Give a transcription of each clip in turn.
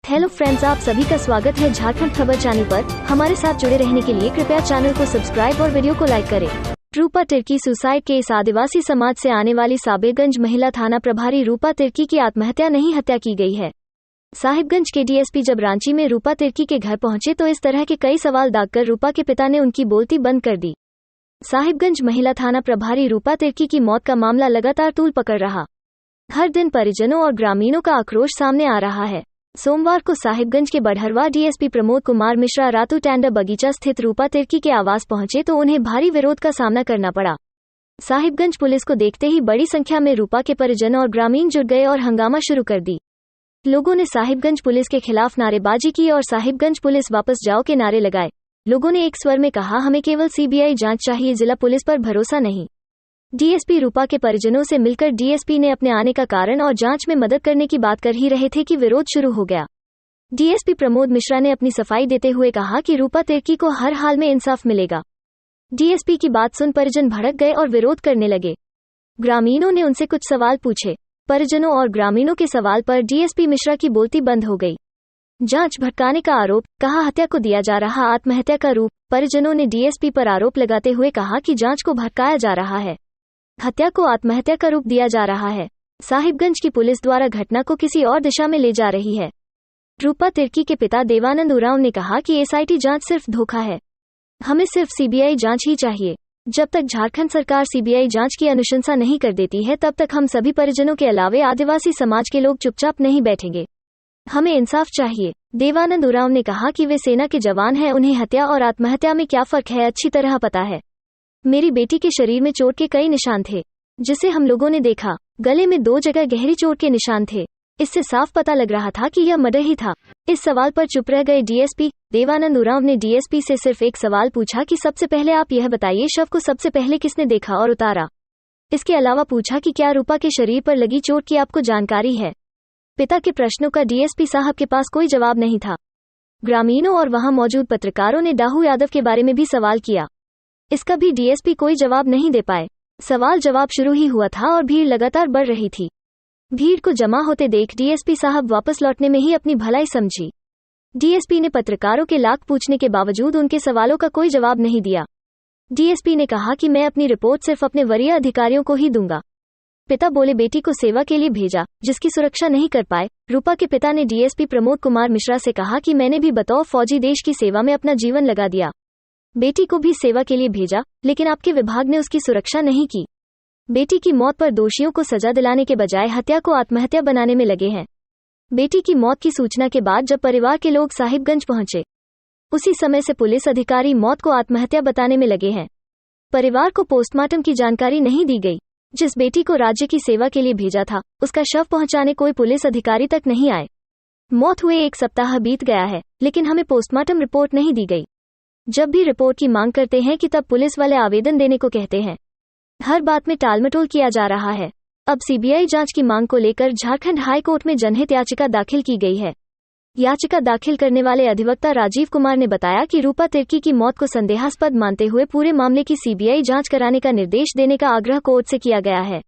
Hello friends, आप सभी का स्वागत है झारखंड खबर चैनल पर। हमारे साथ जुड़े रहने के लिए कृपया चैनल को सब्सक्राइब और वीडियो को लाइक करें। रूपा तिर्की सुसाइड केस। आदिवासी समाज से आने वाली साहिबगंज महिला थाना प्रभारी रूपा तिर्की की आत्महत्या नहीं, हत्या की गई है। साहिबगंज के डीएसपी जब रांची में रूपा तिर्की के घर पहुंचे तो इस तरह के कई सवाल दागकर रूपा के पिता ने उनकी बोलती बंद कर दी। साहिबगंज महिला थाना प्रभारी रूपा तिर्की की मौत का मामला लगातार तूल पकड़ रहा। हर दिन परिजनों और ग्रामीणों का आक्रोश सामने आ रहा है। सोमवार को साहिबगंज के बड़हरवा डीएसपी प्रमोद कुमार मिश्रा रातू टैंडा बगीचा स्थित रूपा तिर्की के आवास पहुंचे तो उन्हें भारी विरोध का सामना करना पड़ा। साहिबगंज पुलिस को देखते ही बड़ी संख्या में रूपा के परिजन और ग्रामीण जुट गए और हंगामा शुरू कर दी। लोगों ने साहिबगंज पुलिस के खिलाफ नारेबाजी की और साहिबगंज पुलिस वापस जाओ के नारे लगाए। लोगों ने एक स्वर में कहा, हमें केवल सीबीआई जांच चाहिए, जिला पुलिस पर भरोसा नहीं। डीएसपी रूपा के परिजनों से मिलकर डीएसपी ने अपने आने का कारण और जांच में मदद करने की बात कर ही रहे थे कि विरोध शुरू हो गया। डीएसपी प्रमोद मिश्रा ने अपनी सफाई देते हुए कहा कि रूपा तिर्की को हर हाल में इंसाफ मिलेगा। डीएसपी की बात सुन परिजन भड़क गए और विरोध करने लगे। ग्रामीणों ने उनसे कुछ सवाल पूछे। परिजनों और ग्रामीणों के सवाल पर डीएसपी मिश्रा की बोलती बंद हो गई। जांच भटकाने का आरोप, कहा हत्या को दिया जा रहा आत्महत्या का रूप। परिजनों ने डीएसपी पर आरोप लगाते हुए कहा कि जांच को भटकाया जा रहा है, हत्या को आत्महत्या का रूप दिया जा रहा है। साहिबगंज की पुलिस द्वारा घटना को किसी और दिशा में ले जा रही है। रूपा तिर्की के पिता देवानंद उरांव ने कहा कि एसआईटी जांच सिर्फ धोखा है, हमें सिर्फ सीबीआई जांच ही चाहिए। जब तक झारखंड सरकार सीबीआई जांच की अनुशंसा नहीं कर देती है तब तक हम सभी परिजनों के अलावे आदिवासी समाज के लोग चुपचाप नहीं बैठेंगे। हमें इंसाफ चाहिए। देवानंद उरांव ने कहा कि वे सेना के जवान हैं, उन्हें हत्या और आत्महत्या में क्या फर्क है अच्छी तरह पता है। मेरी बेटी के शरीर में चोट के कई निशान थे, जिसे हम लोगों ने देखा। गले में 2 जगह गहरी चोट के निशान थे। इससे साफ पता लग रहा था कि यह मर्डर ही था। इस सवाल पर चुप रह गए डीएसपी। देवानंद उरांव ने डीएसपी से सिर्फ एक सवाल पूछा कि सबसे पहले आप यह बताइए, शव को सबसे पहले किसने देखा और उतारा। इसके अलावा पूछा कि क्या रूपा के शरीर पर लगी चोट की आपको जानकारी है। पिता के प्रश्नों का डीएसपी साहब के पास कोई जवाब नहीं था। ग्रामीणों और वहां मौजूद पत्रकारों ने डाहू यादव के बारे में भी सवाल किया। इसका भी डीएसपी कोई जवाब नहीं दे पाए। सवाल जवाब शुरू ही हुआ था और भीड़ लगातार बढ़ रही थी। भीड़ को जमा होते देख डीएसपी साहब वापस लौटने में ही अपनी भलाई समझी। डीएसपी ने पत्रकारों के लाख पूछने के बावजूद उनके सवालों का कोई जवाब नहीं दिया। डीएसपी ने कहा कि मैं अपनी रिपोर्ट सिर्फ अपने वरीय अधिकारियों को ही दूंगा। पिता बोले, बेटी को सेवा के लिए भेजा, जिसकी सुरक्षा नहीं कर पाए। रूपा के पिता ने डीएसपी प्रमोद कुमार मिश्रा से कहा कि मैंने भी बतौर फौजी देश की सेवा में अपना जीवन लगा दिया। बेटी को भी सेवा के लिए भेजा, लेकिन आपके विभाग ने उसकी सुरक्षा नहीं की। बेटी की मौत पर दोषियों को सजा दिलाने के बजाय हत्या को आत्महत्या बनाने में लगे हैं। बेटी की मौत की सूचना के बाद जब परिवार के लोग साहिबगंज पहुंचे, उसी समय से पुलिस अधिकारी मौत को आत्महत्या बताने में लगे हैं। परिवार को पोस्टमार्टम की जानकारी नहीं दी गई। जिस बेटी को राज्य की सेवा के लिए भेजा था, उसका शव पहुंचाने कोई पुलिस अधिकारी तक नहीं आए। मौत हुए 1 सप्ताह बीत गया है, लेकिन हमें पोस्टमार्टम रिपोर्ट नहीं दी गई। जब भी रिपोर्ट की मांग करते हैं कि तब पुलिस वाले आवेदन देने को कहते हैं। हर बात में टालमटोल किया जा रहा है। अब सीबीआई जांच की मांग को लेकर झारखंड हाई कोर्ट में जनहित याचिका दाखिल की गई है। याचिका दाखिल करने वाले अधिवक्ता राजीव कुमार ने बताया कि रूपा तिर्की की मौत को संदेहास्पद मानते हुए पूरे मामले की सीबीआई जांच कराने का निर्देश देने का आग्रह कोर्ट से किया गया है।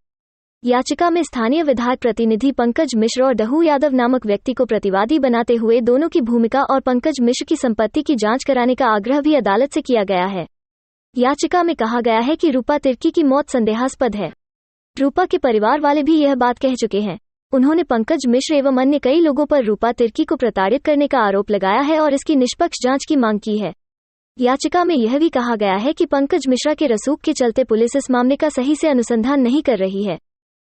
याचिका में स्थानीय विधायक प्रतिनिधि पंकज मिश्र और डहू यादव नामक व्यक्ति को प्रतिवादी बनाते हुए दोनों की भूमिका और पंकज मिश्र की संपत्ति की जांच कराने का आग्रह भी अदालत से किया गया है। याचिका में कहा गया है कि रूपा तिर्की की मौत संदेहास्पद है। रूपा के परिवार वाले भी यह बात कह चुके हैं। उन्होंने पंकज मिश्र एवं अन्य कई लोगों पर रूपा तिर्की को प्रताड़ित करने का आरोप लगाया है और इसकी निष्पक्ष जांच की मांग की है। याचिका में यह भी कहा गया है कि पंकज मिश्रा के रसूख के चलते पुलिस इस मामले का सही से अनुसंधान नहीं कर रही है।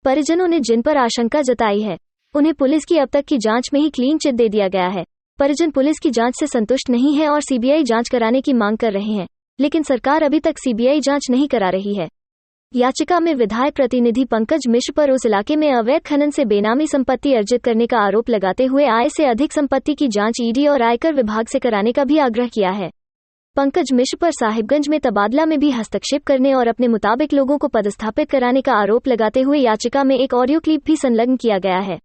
परिजनों ने जिन पर आशंका जताई है, उन्हें पुलिस की अब तक की जांच में ही क्लीन चिट दे दिया गया है। परिजन पुलिस की जांच से संतुष्ट नहीं है और सीबीआई जांच कराने की मांग कर रहे हैं, लेकिन सरकार अभी तक सीबीआई जांच नहीं करा रही है। याचिका में विधायक प्रतिनिधि पंकज मिश्र पर उस इलाके में अवैध खनन से बेनामी संपत्ति अर्जित करने का आरोप लगाते हुए आय से अधिक संपत्ति की जांच ईडी और आयकर विभाग से कराने का भी आग्रह किया है। पंकज मिश्र पर साहिबगंज में तबादला में भी हस्तक्षेप करने और अपने मुताबिक लोगों को पदस्थापित कराने का आरोप लगाते हुए याचिका में एक ऑडियो क्लिप भी संलग्न किया गया है।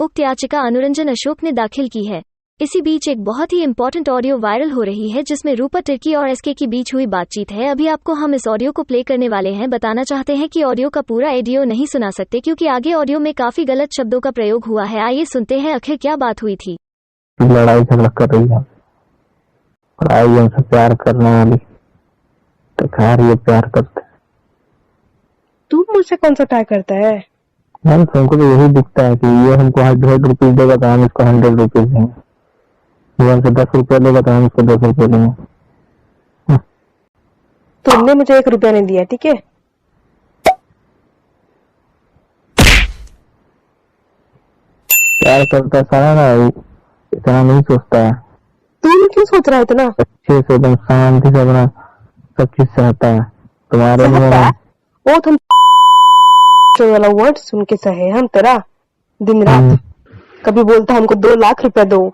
उक्त याचिका अनुरंजन अशोक ने दाखिल की है। इसी बीच एक बहुत ही इंपॉर्टेंट ऑडियो वायरल हो रही है जिसमें रूपा तिर्की और एसके के बीच हुई बातचीत है। अभी आपको हम इस ऑडियो को प्ले करने वाले हैं। बताना चाहते हैं कि ऑडियो का पूरा ऑडियो नहीं सुना सकते क्योंकि आगे ऑडियो में काफी गलत शब्दों का प्रयोग हुआ है। आइए सुनते हैं आखिर क्या बात हुई थी। लड़ाई झगड़ा कर रही है, और आई हमसे प्यार करने वाली, तो खैर ये प्यार करते। तू मुझसे कौन सा प्यार करता है? मैम हमको तो यही दिखता है कि ये हमको 100 रुपीज देगा तो हम इसको 100 रुपीज देंगे, ये हमसे 10 रुपया लेगा तो हम इसको 10 रुपये देंगे। तुमने मुझे 1 रुपया नहीं दिया, ठीक है? प्यार करता सारा ना, इतना नहीं सोचता है, तू क्यों सोच रहा है इतना? अच्छे से एकदम शांति से अपना सब चीज सहता है। तुम्हारे लिए सहता है? मैंने वो तुम वाला वर्ड सुन के सहे हम तेरा दिन रात। कभी बोलता हमको 2 लाख रुपया दो,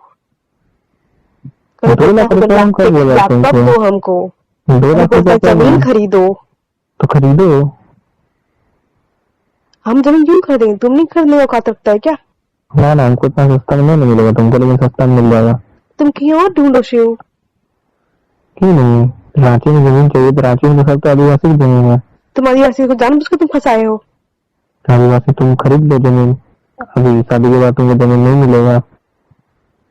कभी 2 बोलता लाख रुपया हम कब बोला लैपटॉप तुमको? दो हमको, 2 कभी लाख बोलता रुपया क्या जमीन बोला? खरीदो। तो खरीदो। हम जमीन क्यों खरीदेंगे? तुम नहीं खरीदने का औकात रखता है क्या? ना हमको इतना सस्ता में नहीं मिलेगा तुमको, लेकिन सस्ता में मिल जाएगा। तुम कहीं और ढूंढो शिव। क्यों नहीं? रांची में जमीन चाहिए तो रांची में तो सब तो आदिवासी की जमीन है। तुम आदिवासी को जानबूझ के तुम फंसाए हो। आदिवासी तुम खरीद लो जमीन, अभी शादी के बाद तुमको जमीन नहीं मिलेगा।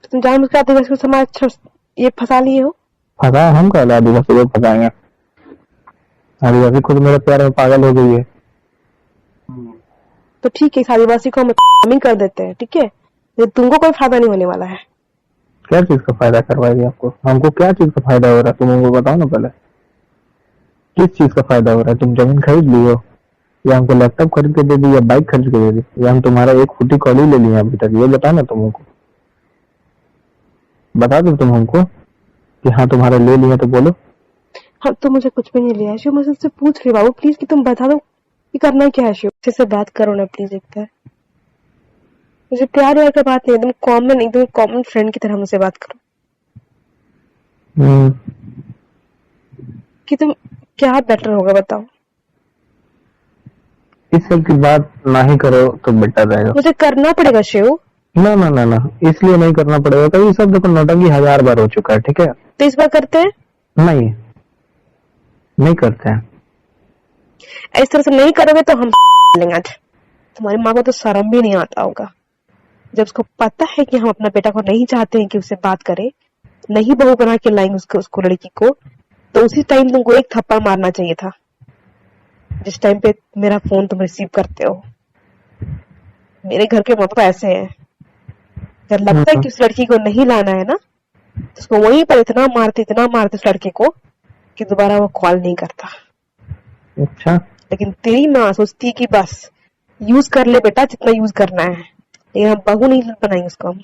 तुम जानबूझ के आदिवासी को समाज ये फंसा लिए हो। फंसा हम कह आदिवासी को फंसाएंगे? आदिवासी खुद मेरे प्यार में पागल हो गई है। तो ठीक है, इस आदिवासी को हम जमीन कर देते हैं, ठीक है? ये तुमको कोई फायदा नहीं होने वाला है। क्या चीज का फायदा करवाएगी आपको? हमको क्या चीज का फायदा हो रहा है तुम हमको बताओ ना पहले, किस चीज का फायदा हो रहा है? तुम जमीन खरीद ली हो, या हमको लैपटॉप खरीद के दे दी, या बाइक खरीद के दे दी, या हम तुम्हारा एक फुटी कॉली ले लिया अभी तक? ये बताओ ना तुम हमको, बता दो तुम हमको कि हाँ तुम्हारा ले लिया तो बोलो। हाँ, तो मुझे कुछ भी नहीं लिया शिव, मुझे उससे पूछ रही बाबू प्लीज कि तुम बता दो कि करना क्या है। शिव अच्छे से बात करो ना प्लीज, एक बार। मुझे प्यार व्यार का बात नहीं, एकदम कॉमन फ्रेंड की तरह मुझसे बात करो कि तुम क्या बेटर होगा बताओ। इस सब की बात ना ही करो तो बेटर रहेगा। मुझे करना पड़ेगा शिव। ना ना ना ना, इसलिए नहीं करना पड़ेगा, तो ये सब देखो नौटंकी 1000 बार हो चुका है, ठीक है? तो इस बार करते हैं? नहीं करते हैं। इस तरह से नहीं करोगे तो हम लेंगे आज। तुम्हारी माँ को तो शर्म भी नहीं आता होगा, जब उसको पता है कि हम अपना बेटा को नहीं चाहते हैं कि उससे बात करे, नहीं बहू बना के लाएंगे उसको लड़की को, तो उसी टाइम तुमको एक थप्पड़ मारना चाहिए था, जिस टाइम पे मेरा फोन तुम रिसीव करते हो। मेरे घर के मतलब ऐसे हैं, जब लगता है कि उस लड़की को नहीं लाना है ना, तो उसको वहीं पर इतना मारते उस लड़के को कि दोबारा वो कॉल नहीं करता। अच्छा, लेकिन तेरी माँ सोचती है कि बस यूज कर ले बेटा जितना यूज करना है, लेकिन हम बहू नहीं बनाएंगे उसको हम।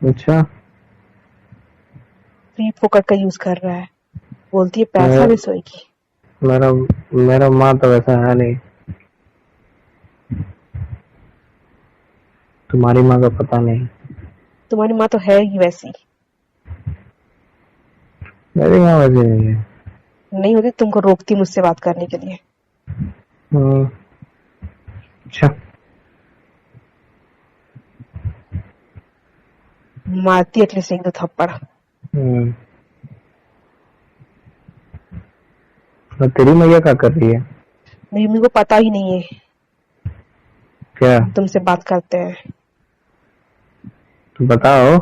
अच्छा, फ्री फोकट का यूज कर रहा है, बोलती है पैसा भी सोएगी। मेरा माँ तो वैसा है नहीं, तुम्हारी माँ का पता नहीं। तुम्हारी माँ तो है ही वैसी। मेरी माँ वैसी नहीं है। नहीं होती तुमको रोकती मुझसे बात करने के लिए। अच्छा, मारती एटलीस्ट 1-2 थप्पड़। तो तेरी मैया क्या कर रही है? मेरी मम्मी को पता ही नहीं है क्या? तुमसे बात करते हैं। तो बताओ।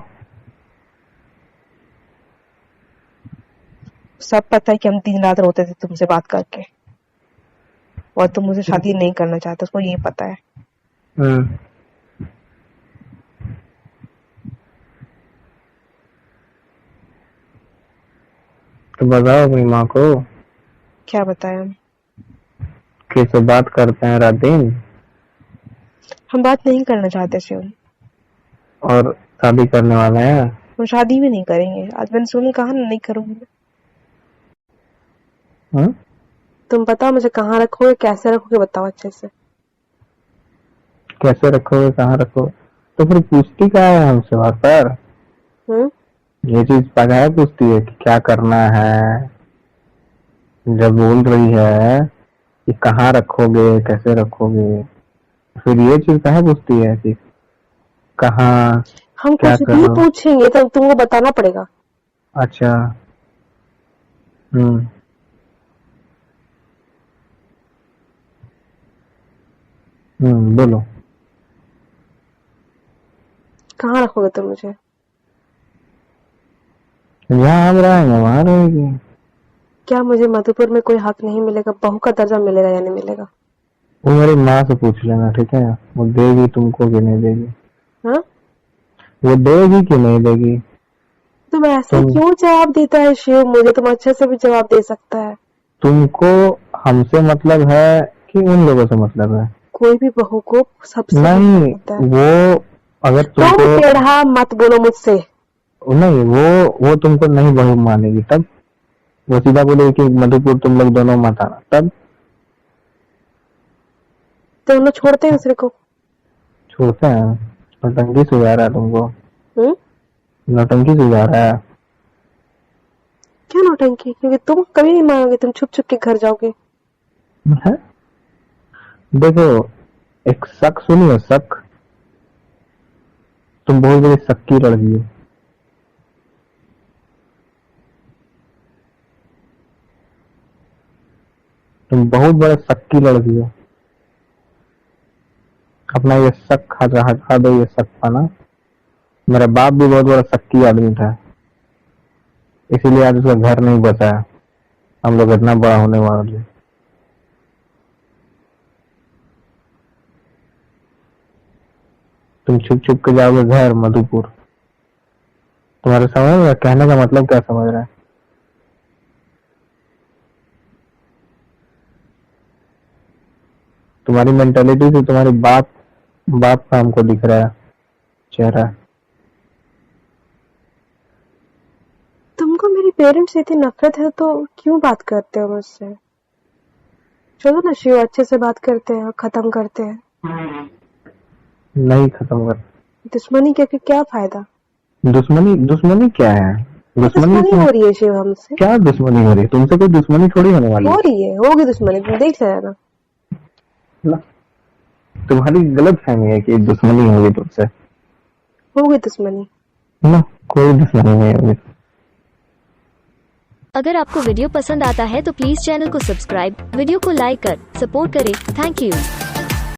सब पता है कि हम दिन रात रोते थे तुमसे बात करके, और तुम मुझे शादी नहीं करना चाहते, उसको ये पता है। तो बताओ अपनी माँ को। क्या बताएं हम? कैसे बात करते हैं रात दिन, हम बात नहीं करना चाहते शिव। और शादी करने वाले हैं। हम शादी भी नहीं करेंगे, आज मैंने सुन कहा ना नहीं करूंगी। तुम बताओ मुझे कहाँ रखोगे, कैसे रखोगे, बताओ अच्छे से। कैसे रखोगे, कहाँ रखोगे? तो फिर पूछती क्या है हमसे बात पर? ये चीज पता पूछती है कि क्या करना है, जब बोल रही है कि कहाँ रखोगे, कैसे रखोगे, फिर ये चीज कहाँ पूछती है कि कहाँ, हम क्या कुछ भी पूछेंगे तो तुमको बताना पड़ेगा। अच्छा, बोलो। कहाँ रखोगे तुम मुझे? जहाँ हम रहेंगे वहां रहेगी। क्या मुझे मधुपुर में कोई हक नहीं मिलेगा? बहू का दर्जा मिलेगा या नहीं मिलेगा? वो मेरी माँ से पूछ लेना, ठीक है? वो देगी तुमको कि नहीं देगी? हाँ, वो देगी कि नहीं देगी? तुम ऐसे क्यों जवाब देता है शिव? मुझे तुम अच्छे से भी जवाब दे सकता है। तुमको हमसे मतलब है कि उन लोगों से मतलब है? कोई भी बहू को सबसे नहीं, होता है। वो अगर तुम तुमको टेढ़ा मत बोलो मुझसे। नहीं, वो तुमको नहीं बहू मानेगी तब। वो सीधा बोलेगी कि मधुपुर तुम लोग दोनों मत आना, तब तो हम लोग छोड़ते हैं दूसरे को। छोड़ते हैं। नौटंकी सुझा रहा है तुमको, नौटंकी सुझा रहा है। क्या नौटंकी? क्योंकि तुम कभी नहीं मानोगे, तुम छुप छुप के घर जाओगे। है? देखो, एक शक सुनिए, शक। तुम बहुत बड़ी शक्की लड़की हो। तुम बहुत बड़े शक्की लड़की हो। अपना ये शक हटा दो, ये शक पाना। मेरा बाप भी बहुत बड़ा शक्की आदमी था, इसीलिए आज उसका घर नहीं बचा है। हम लोग इतना बड़ा होने वाले। तुम छुप छुप के जाओगे घर मधुपुर। तुम्हारे समझ में कहने का मतलब क्या समझ रहा है? तुम्हारी मेंटालिटी से तुम्हारी बाप का हमको दिख रहा है चेहरा। तुमको मेरे पेरेंट्स से इतनी नफरत है तो क्यों बात करते हो मुझसे? चलो ना शिव, अच्छे से बात करते हैं और खत्म करते हैं। नहीं खत्म कर। दुश्मनी करके क्या फायदा? दुश्मनी क्या है? दुश्मनी हो रही है शिव हमसे। क्या दुश्मनी हो रही है? तुमसे कोई दुश्मनी थोड़ी होने वाली हो रही है, होगी दुश्मनी, तुम देख लेना। तुम्हारी गलत फहमी है कि दुश्मनी होगी तुमसे। होगी दुश्मनी ना, कोई दुश्मनी नहीं होगी। अगर आपको वीडियो पसंद आता है तो प्लीज चैनल को सब्सक्राइब, वीडियो को लाइक कर सपोर्ट करें। Thank you.